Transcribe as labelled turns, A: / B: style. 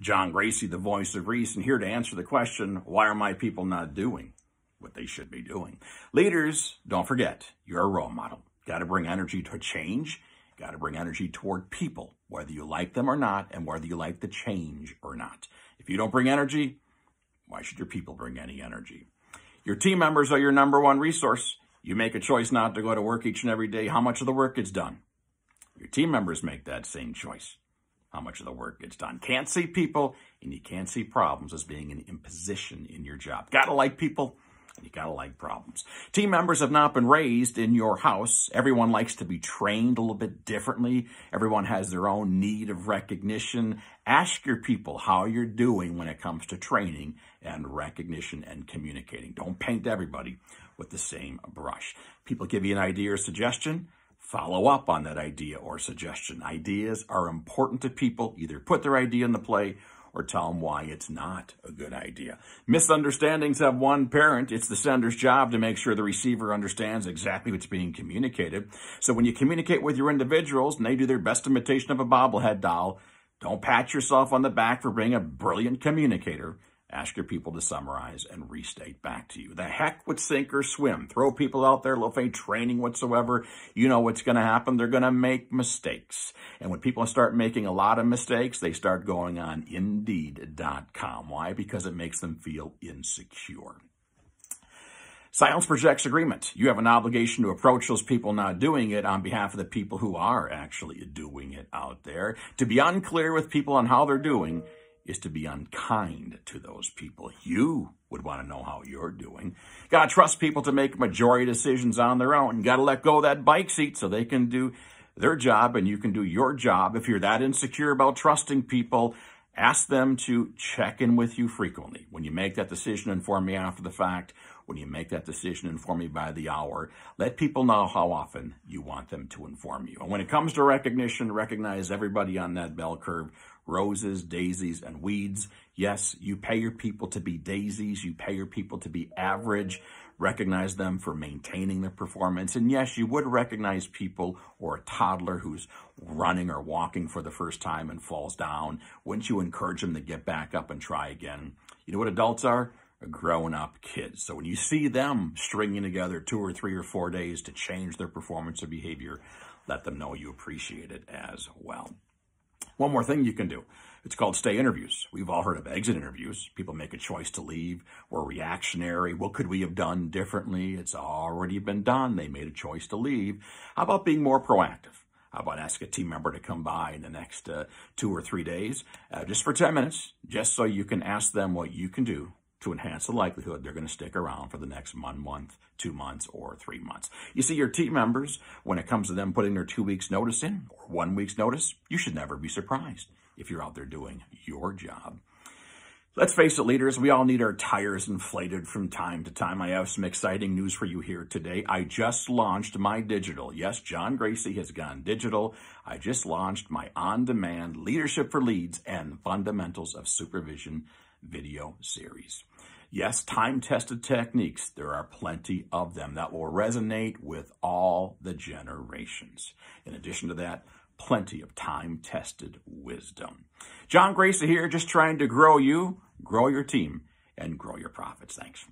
A: John Gracie, the voice of reason, here to answer the question, why are my people not doing what they should be doing? Leaders, don't forget, you're a role model. Got to bring energy to change. Got to bring energy toward people, whether you like them or not, and whether you like the change or not. If you don't bring energy, why should your people bring any energy? Your team members are your number one resource. You make a choice not to go to work each and every day. How much of the work gets done? Your team members make that same choice. How much of the work gets done? Can't see people, and you can't see problems as being an imposition in your job. Got to like people, and you got to like problems. Team members have not been raised in your house. Everyone likes to be trained a little bit differently. Everyone has their own need of recognition. Ask your people how you're doing when it comes to training and recognition and communicating. Don't paint everybody with the same brush. People give you an idea or suggestion. Follow up on that idea or suggestion. Ideas are important to people. Either put their idea into play or tell them why it's not a good idea. Misunderstandings have one parent. It's the sender's job to make sure the receiver understands exactly what's being communicated. So when you communicate with your individuals and they do their best imitation of a bobblehead doll, don't pat yourself on the back for being a brilliant communicator. Ask your people to summarize and restate back to you. The heck with sink or swim. Throw people out there, little faith training whatsoever. You know what's going to happen. They're going to make mistakes. And when people start making a lot of mistakes, they start going on Indeed.com. Why? Because it makes them feel insecure. Silence projects agreement. You have an obligation to approach those people not doing it on behalf of the people who are actually doing it out there. To be unclear with people on how they're doing is to be unkind to those people. You would want to know how you're doing. Got to trust people to make majority decisions on their own. Got to let go of that bike seat so they can do their job and you can do your job. If you're that insecure about trusting people, ask them to check in with you frequently. When you make that decision, inform me after the fact. When you make that decision, inform me by the hour. Let people know how often you want them to inform you. And when it comes to recognition, recognize everybody on that bell curve. Roses, daisies, and weeds. Yes, you pay your people to be daisies. You pay your people to be average. Recognize them for maintaining their performance. And yes, you would recognize people or a toddler who's running or walking for the first time and falls down. Wouldn't you encourage them to get back up and try again? You know what adults are? Grown-up kids. So when you see them stringing together 2 or 3 or 4 days to change their performance or behavior, let them know you appreciate it as well. One more thing you can do. It's called stay interviews. We've all heard of exit interviews. People make a choice to leave. We're reactionary. What could we have done differently? It's already been done. They made a choice to leave. How about being more proactive? How about asking a team member to come by in the next 2 or 3 days, just for 10 minutes, just so you can ask them what you can do to enhance the likelihood they're going to stick around for the next 1 month, 2 months, or 3 months. You see, your team members, when it comes to them putting their 2 weeks notice in, or 1 week's notice, you should never be surprised if you're out there doing your job. Let's face it, leaders, we all need our tires inflated from time to time. I have some exciting news for you here today. I just launched my digital. Yes, John Gracie has gone digital. I just launched my on-demand Leadership for Leads and Fundamentals of Supervision video series. Yes, time-tested techniques. There are plenty of them that will resonate with all the generations. In addition to that, plenty of time-tested wisdom. John Gracie here, just trying to grow you, grow your team, and grow your profits. Thanks.